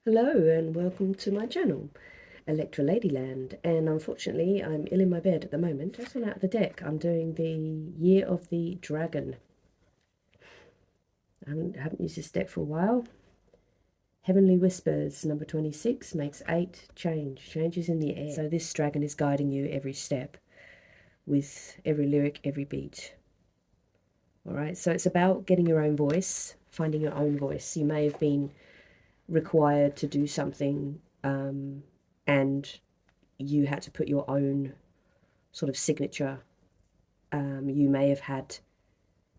Hello and welcome to my channel, Electra Ladyland, and unfortunately I'm ill in my bed at the moment. That's all out of the deck. I'm doing the Year of the Dragon. I haven't used this deck for a while. Heavenly Whispers, number 26, makes 8 changes in the air. So this dragon is guiding you every step with every lyric, every beat. Alright, so it's about getting your own voice, finding your own voice. You may have been required to do something and you had to put your own sort of signature. You may have had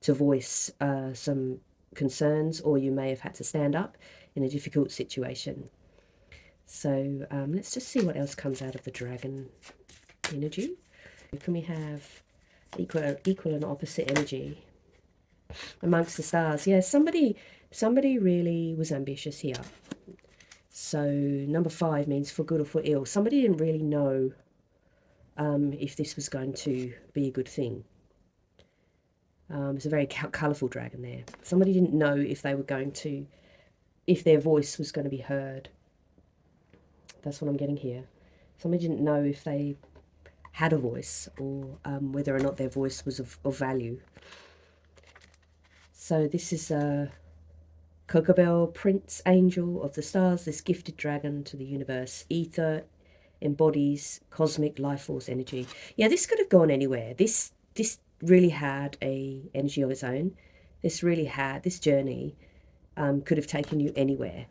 to voice some concerns, or you may have had to stand up in a difficult situation. So let's just see what else comes out of the dragon energy. Can we have equal and opposite energy amongst the stars? Yeah, somebody really was ambitious here. So number 5 means for good or for ill. Somebody didn't really know if this was going to be a good thing. It's a very colourful dragon there. Somebody didn't know if they were going to, if their voice was going to be heard. That's what I'm getting here. Somebody didn't know if they had a voice, or whether or not their voice was of value. So this is a Kokobel, Prince Angel of the Stars, this gifted dragon to the universe. Ether embodies cosmic life force energy. Yeah, this could have gone anywhere. This really had a energy of its own. This journey could have taken you anywhere,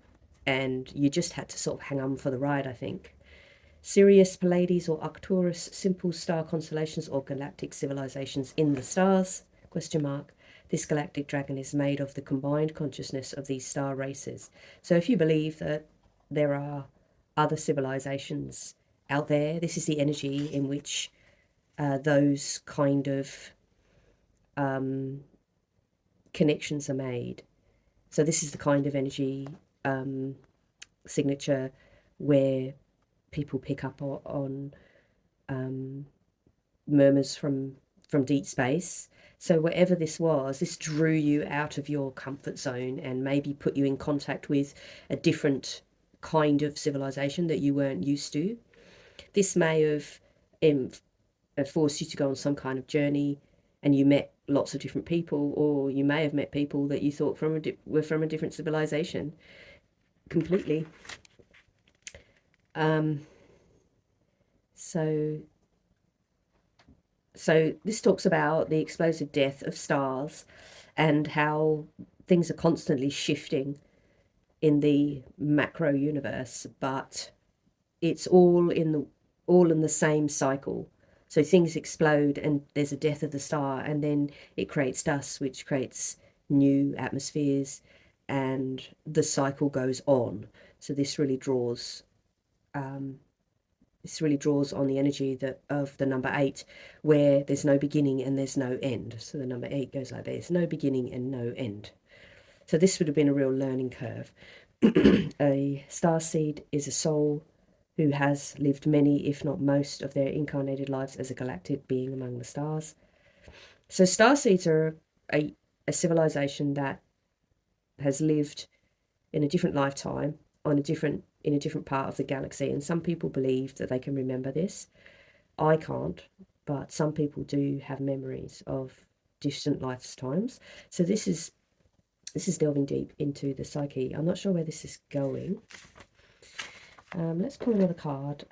and you just had to sort of hang on for the ride, I think. Sirius, Pleiades or Arcturus, simple star constellations or galactic civilizations in the stars, ? This galactic dragon is made of the combined consciousness of these star races. So if you believe that there are other civilizations out there, this is the energy in which those kind of connections are made. So this is the kind of energy signature where people pick up on murmurs from deep space. So whatever this was, this drew you out of your comfort zone and maybe put you in contact with a different kind of civilization that you weren't used to. This may have forced you to go on some kind of journey, and you met lots of different people, or you may have met people that you thought were from a different civilization completely. So this talks about the explosive death of stars and how things are constantly shifting in the macro universe, but it's all in the same cycle. So things explode and there's a death of the star, and then it creates dust, which creates new atmospheres, and the cycle goes on. So this really draws on the energy of the number 8, where there's no beginning and there's no end. So the number 8 goes like this: no beginning and no end. So this would have been a real learning curve. A starseed is a soul who has lived many, if not most, of their incarnated lives as a galactic being among the stars. So starseeds are a civilization that has lived in a different lifetime in a different part of the galaxy, and some people believe that they can remember this. I can't, but some people do have memories of distant lifetimes. So this is delving deep into the psyche. I'm not sure where this is going. Let's pull another card.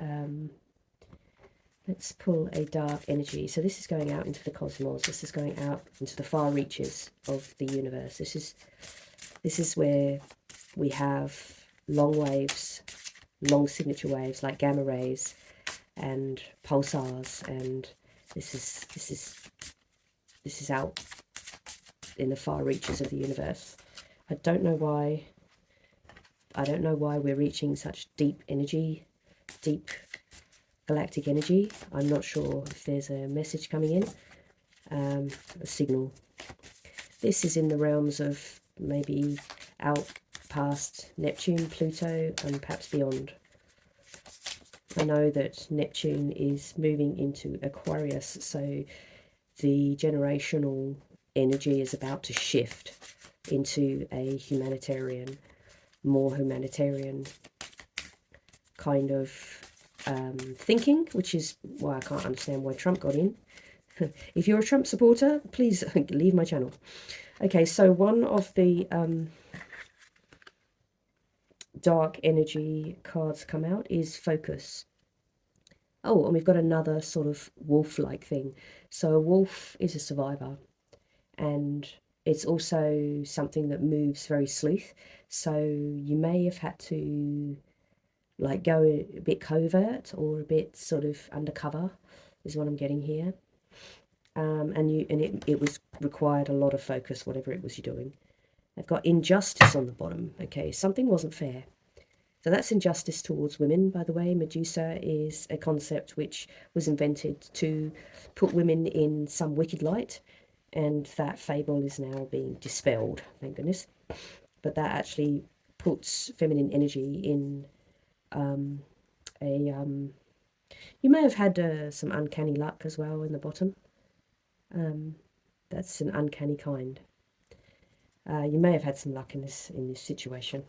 Let's pull a dark energy. So this is going out into the cosmos. This is going out into the far reaches of the universe. This is where we have long waves, long signature waves like gamma rays and pulsars, and this is out in the far reaches of the universe. I don't know why we're reaching such deep energy, deep galactic energy. I'm not sure if there's a message coming in, a signal. This is in the realms of maybe out past Neptune, Pluto, and perhaps beyond. I know that Neptune is moving into Aquarius, so the generational energy is about to shift into a more humanitarian kind of thinking, which is why I can't understand why Trump got in. If you're a Trump supporter, please leave my channel. Okay, so one of the dark energy cards come out is focus. Oh, and we've got another sort of wolf-like thing. So a wolf is a survivor, and it's also something that moves very sleuth. So you may have had to like go a bit covert or a bit sort of undercover is what I'm getting here. And it was required a lot of focus, whatever it was you're doing. I've got injustice on the bottom. Okay, something wasn't fair. So that's injustice towards women, by the way. Medusa is a concept which was invented to put women in some wicked light, and that fable is now being dispelled, thank goodness. But that actually puts feminine energy in you may have had some uncanny luck as well in the bottom. That's an uncanny kind. You may have had some luck in this situation.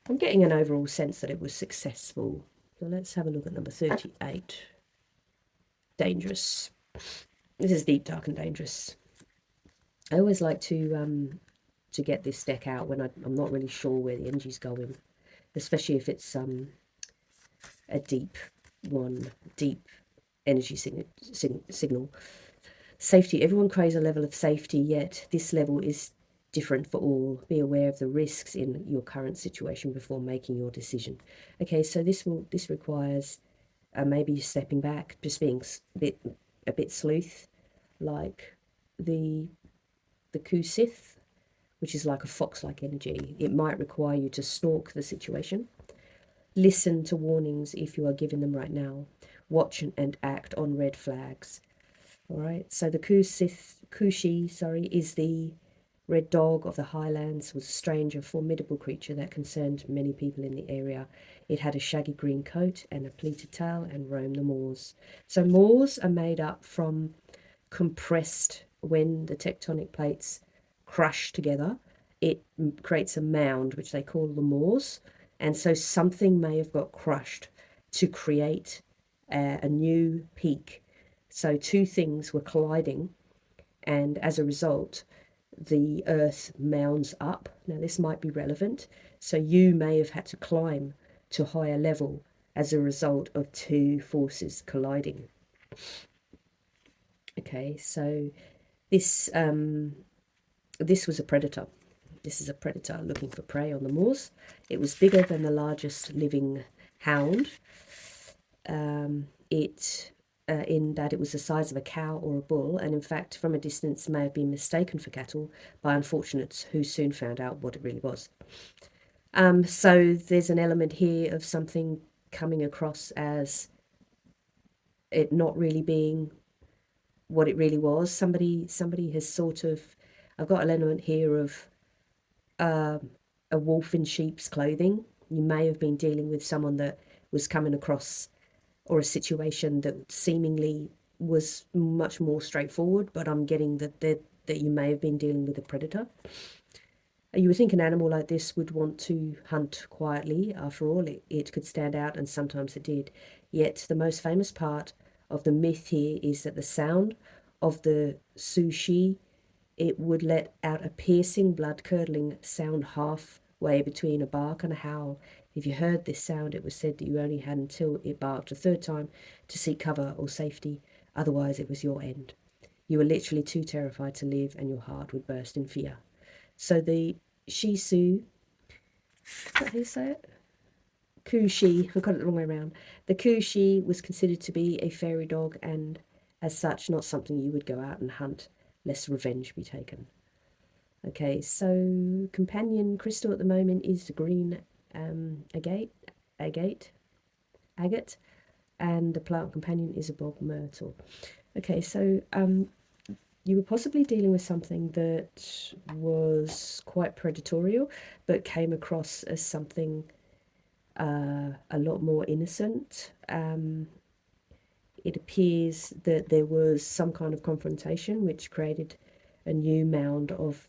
I'm getting an overall sense that it was successful. So let's have a look at number 38. Dangerous. This is deep, dark, and dangerous. I always like to get this deck out when I'm not really sure where the energy's going, especially if it's a deep one, deep energy signal. Safety. Everyone craves a level of safety, yet this level is different for all. Be aware of the risks in your current situation before making your decision. Okay, so this requires maybe stepping back, just being a bit sleuth, like the Kusith, which is like a fox-like energy. It might require you to stalk the situation. Listen to warnings if you are given them right now. Watch and act on red flags. All right, so the Kushi, is the red dog of the highlands, was a strange and formidable creature that concerned many people in the area. It had a shaggy green coat and a pleated tail and roamed the moors. So moors are made up from compressed, when the tectonic plates crush together, it creates a mound, which they call the moors. And so something may have got crushed to create a new peak. So two things were colliding, and as a result, the earth mounds up. Now this might be relevant. So you may have had to climb to a higher level as a result of two forces colliding. Okay, so this was a predator. This is a predator looking for prey on the moors. It was bigger than the largest living hound. In that it was the size of a cow or a bull, and in fact from a distance may have been mistaken for cattle by unfortunates who soon found out what it really was. So there's an element here of something coming across as it not really being what it really was. Somebody has sort of, I've got an element here of a wolf in sheep's clothing. You may have been dealing with someone that was coming across, or a situation that seemingly was much more straightforward, but I'm getting that you may have been dealing with a predator. You would think an animal like this would want to hunt quietly. After all, it could stand out, and sometimes it did. Yet the most famous part of the myth here is that the sound of the sushi, it would let out a piercing, blood-curdling sound halfway between a bark and a howl. If you heard this sound, it was said that you only had until it barked a third time to seek cover or safety. Otherwise, it was your end. You were literally too terrified to live, and your heart would burst in fear. So the Shisu, is that how you say it? Kushi, I got it the wrong way around. The Kushi was considered to be a fairy dog, and as such, not something you would go out and hunt, lest revenge be taken. Okay, so companion crystal at the moment is the green agate, and the plant companion is a bog myrtle. Okay, so you were possibly dealing with something that was quite predatorial, but came across as something a lot more innocent. It appears that there was some kind of confrontation which created a new mound of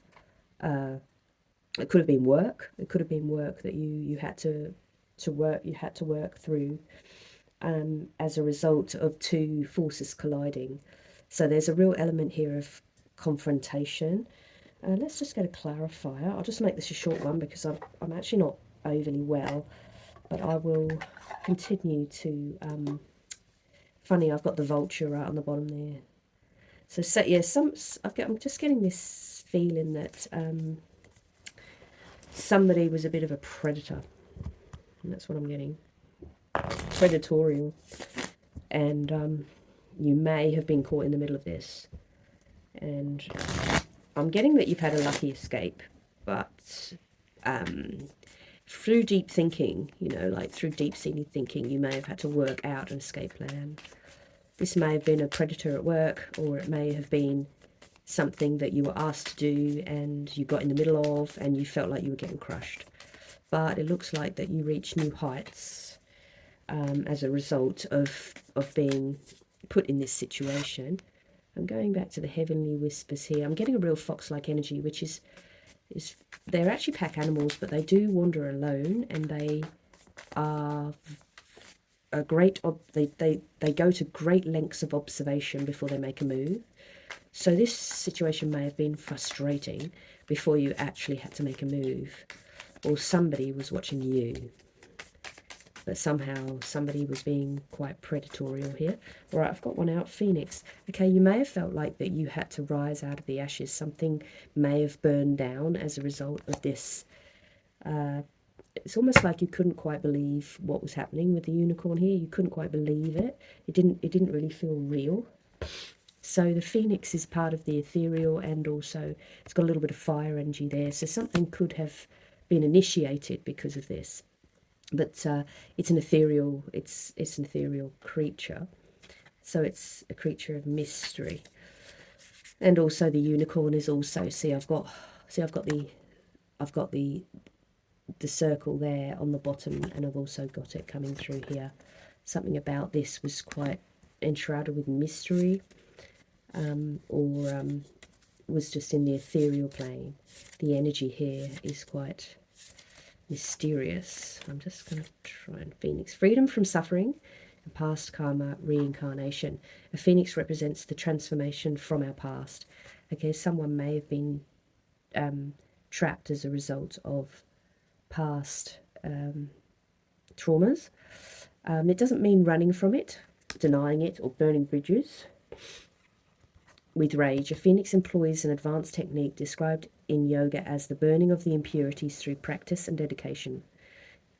it could have been work. It could have been work that you had to you had to work through as a result of two forces colliding. So there's a real element here of confrontation. Let's just get a clarifier. I'll just make this a short one because I'm actually not overly well, but I will continue to. Funny, I've got the vulture right on the bottom there. So yeah, I'm just getting this feeling that somebody was a bit of a predator, and that's what I'm getting. Predatorial, and you may have been caught in the middle of this, and I'm getting that you've had a lucky escape, but through deep thinking, like through deep-seated thinking, you may have had to work out an escape plan. This may have been a predator at work, or it may have been something that you were asked to do and you got in the middle of and you felt like you were getting crushed. But it looks like that you reached new heights as a result of being put in this situation. I'm going back to the heavenly whispers here. I'm getting a real fox-like energy, which is they're actually pack animals, but they do wander alone, and they are a great they go to great lengths of observation before they make a move. So this situation may have been frustrating before you actually had to make a move, or somebody was watching you, but somehow somebody was being quite predatorial here. All right, I've got one out, Phoenix. Okay, you may have felt like that you had to rise out of the ashes. Something may have burned down as a result of this. It's almost like you couldn't quite believe what was happening with the unicorn here. You couldn't quite believe it. It didn't really feel real. So the phoenix is part of the ethereal, and also it's got a little bit of fire energy there. So something could have been initiated because of this. But it's an ethereal creature. So it's a creature of mystery. And also the unicorn is also, I've got the circle there on the bottom, and I've also got it coming through here. Something about this was quite enshrouded with mystery, or was just in the ethereal plane. The energy here is quite mysterious. I'm just going to try and Phoenix. Freedom from suffering and past karma, reincarnation. A phoenix represents the transformation from our past. Okay, someone may have been trapped as a result of past traumas. It doesn't mean running from it, denying it, or burning bridges with rage. A phoenix employs an advanced technique described in yoga as the burning of the impurities through practice and dedication,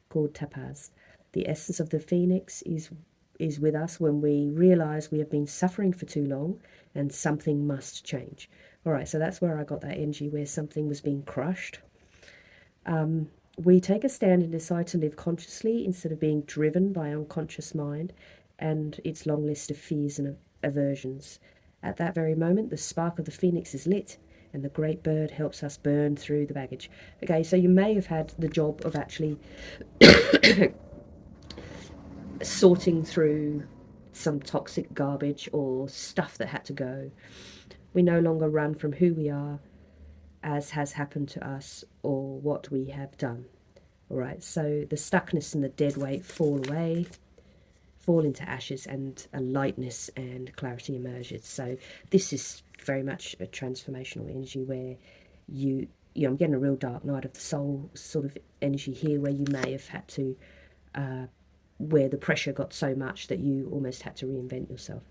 called tapas. The essence of the phoenix is with us when we realize we have been suffering for too long and something must change. All right, so that's where I got that energy, where something was being crushed. We take a stand and decide to live consciously instead of being driven by unconscious mind and its long list of fears and aversions. At that very moment, the spark of the phoenix is lit, and the great bird helps us burn through the baggage. Okay, so you may have had the job of actually sorting through some toxic garbage or stuff that had to go. We no longer run from who we are, as has happened to us, or what we have done. All right, so the stuckness and the dead weight fall away, fall into ashes, and a lightness and clarity emerges. So this is very much a transformational energy where I'm getting a real dark night of the soul sort of energy here, where you may have had to, where the pressure got so much that you almost had to reinvent yourself.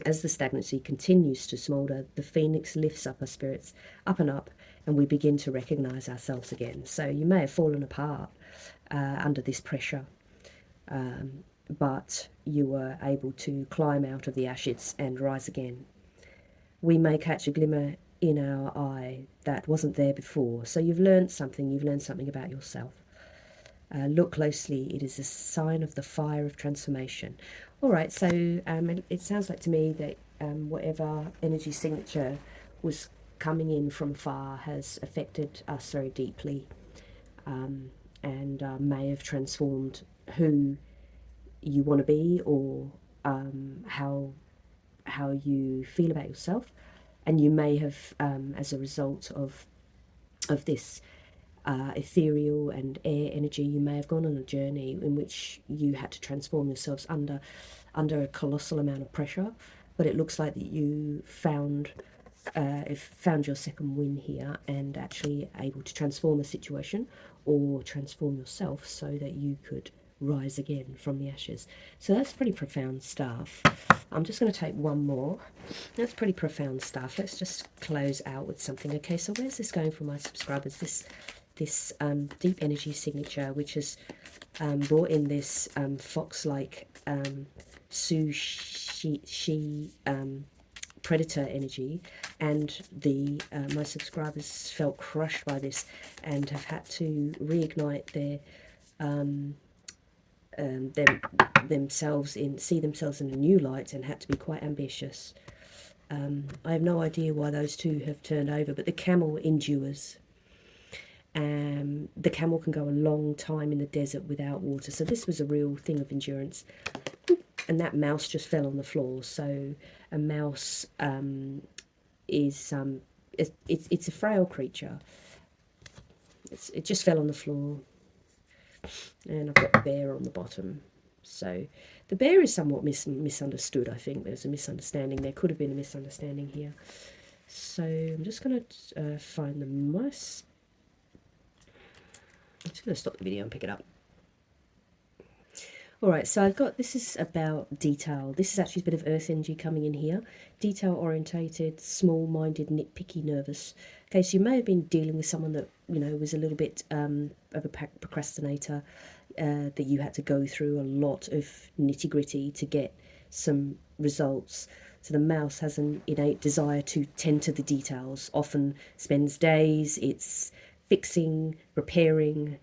As the stagnancy continues to smoulder, the phoenix lifts up our spirits up and up, and we begin to recognize ourselves again. So you may have fallen apart under this pressure, but you were able to climb out of the ashes and rise again. We may catch a glimmer in our eye that wasn't there before. So you've learned something about yourself. Look closely, it is a sign of the fire of transformation. All right, so it sounds like to me that whatever energy signature was coming in from far has affected us very deeply, and may have transformed who you want to be, or how you feel about yourself. And you may have, as a result of this, ethereal and air energy. You may have gone on a journey in which you had to transform yourselves under a colossal amount of pressure, but it looks like that you found your second win here and actually able to transform a situation or transform yourself so that you could rise again from the ashes. So that's pretty profound stuff. I'm just going to take one more. That's pretty profound stuff. Let's just close out with something. Okay, so where's this going for my subscribers? This deep energy signature, which has brought in this fox-like sushi predator energy, and my subscribers felt crushed by this and have had to reignite their see themselves in a new light, and had to be quite ambitious. I have no idea why those two have turned over, but the camel endures. The camel can go a long time in the desert without water, so this was a real thing of endurance. And that mouse just fell on the floor. So a mouse is it's a frail creature. It just fell on the floor. And I've got the bear on the bottom. So the bear is somewhat misunderstood, I think. There's a misunderstanding. There could have been a misunderstanding here. So I'm just going to find the mice. I'm just going to stop the video and pick it up. Alright, so I've got, this is about detail. This is actually a bit of earth energy coming in here. Detail orientated, small-minded, nitpicky, nervous. Okay, so you may have been dealing with someone that, you know, was a little bit of a procrastinator, that you had to go through a lot of nitty-gritty to get some results. So the mouse has an innate desire to tend to the details, often spends days, it's fixing, repairing,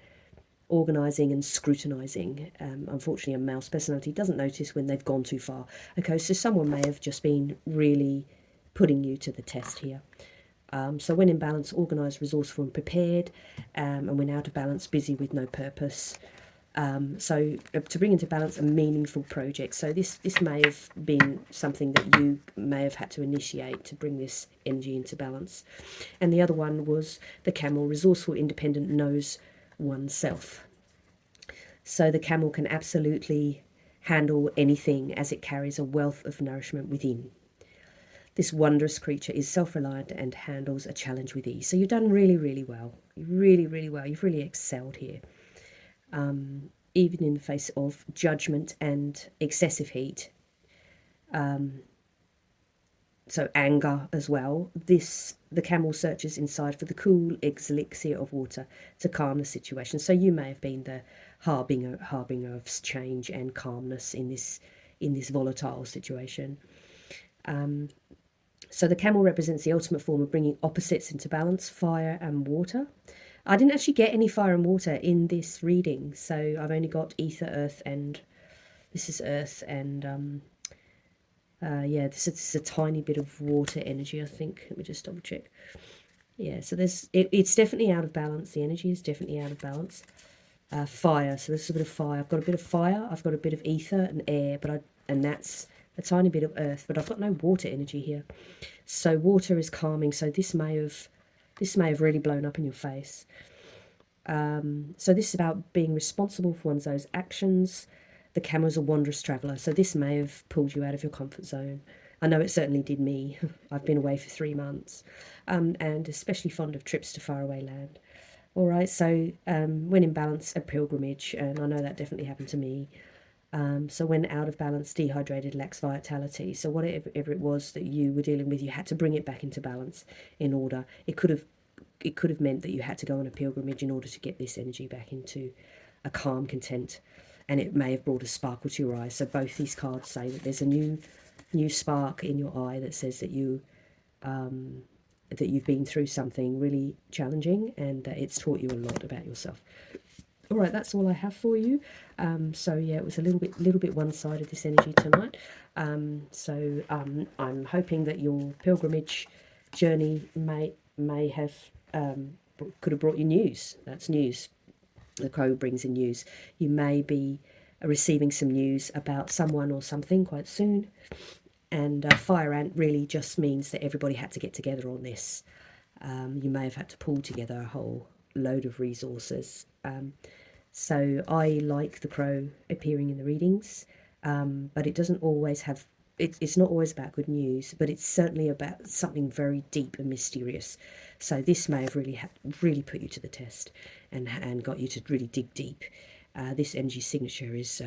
organising and scrutinising. Unfortunately, a mouse personality doesn't notice when they've gone too far. Okay, so someone may have just been really putting you to the test here. So when in balance, organised, resourceful and prepared, and when out of balance, busy with no purpose. So to bring into balance a meaningful project. So this may have been something that you may have had to initiate to bring this energy into balance. And the other one was the camel, resourceful, independent, knows oneself. So the camel can absolutely handle anything as it carries a wealth of nourishment within. This wondrous creature is self-reliant and handles a challenge with ease. So you've done really, really well. Really, really well. You've really excelled here. Even in the face of judgment and excessive heat. So anger as well. The camel searches inside for the cool elixir of water to calm the situation. So you may have been the harbinger of change and calmness in this volatile situation. So the camel represents the ultimate form of bringing opposites into balance, fire and water. I didn't actually get any fire and water in this reading, so I've only got ether, earth, and this is earth, and yeah, this is a tiny bit of water energy, I think. Let me just double check. Yeah, so it's definitely out of balance. The energy is definitely out of balance. Fire, so this is a bit of fire. I've got a bit of fire, I've got a bit of ether and air, and that's a tiny bit of earth, but I've got no water energy here. So water is calming, so this may have really blown up in your face. So this is about being responsible for one's own actions. The camel's a wondrous traveller, so this may have pulled you out of your comfort zone. I know it certainly did me. I've been away for 3 months, and especially fond of trips to faraway land. All right, so when in balance, a pilgrimage, and I know that definitely happened to me. So when out of balance, dehydrated, lacks vitality. So whatever it was that you were dealing with, you had to bring it back into balance in order. It could have meant that you had to go on a pilgrimage in order to get this energy back into a calm content, and it may have brought a sparkle to your eyes. So both these cards say that there's a new spark in your eye that says that you've been through something really challenging, and that it's taught you a lot about yourself. All right, that's all I have for you. So yeah, it was a little bit one-sided, this energy tonight. So I'm hoping that your pilgrimage journey may have could have brought you news. That's news. The crow brings in news. You may be receiving some news about someone or something quite soon. And fire ant really just means that everybody had to get together on this. You may have had to pull together a whole load of resources. So I like the crow appearing in the readings, but it doesn't always have, it's not always about good news, but it's certainly about something very deep and mysterious. So this may have really put you to the test and got you to really dig deep. This energy signature is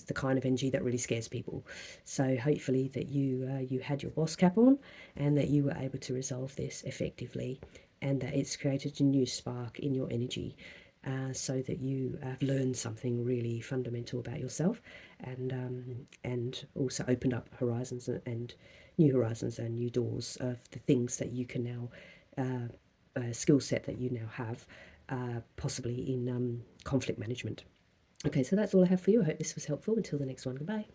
the kind of energy that really scares people. So hopefully that you had your boss cap on, and that you were able to resolve this effectively, and that it's created a new spark in your energy, so that you have learned something really fundamental about yourself, and also opened up horizons and new horizons and new doors of the things that you can now, skill set that you now have, possibly in conflict management. Okay, so that's all I have for you. I hope this was helpful. Until the next one, goodbye.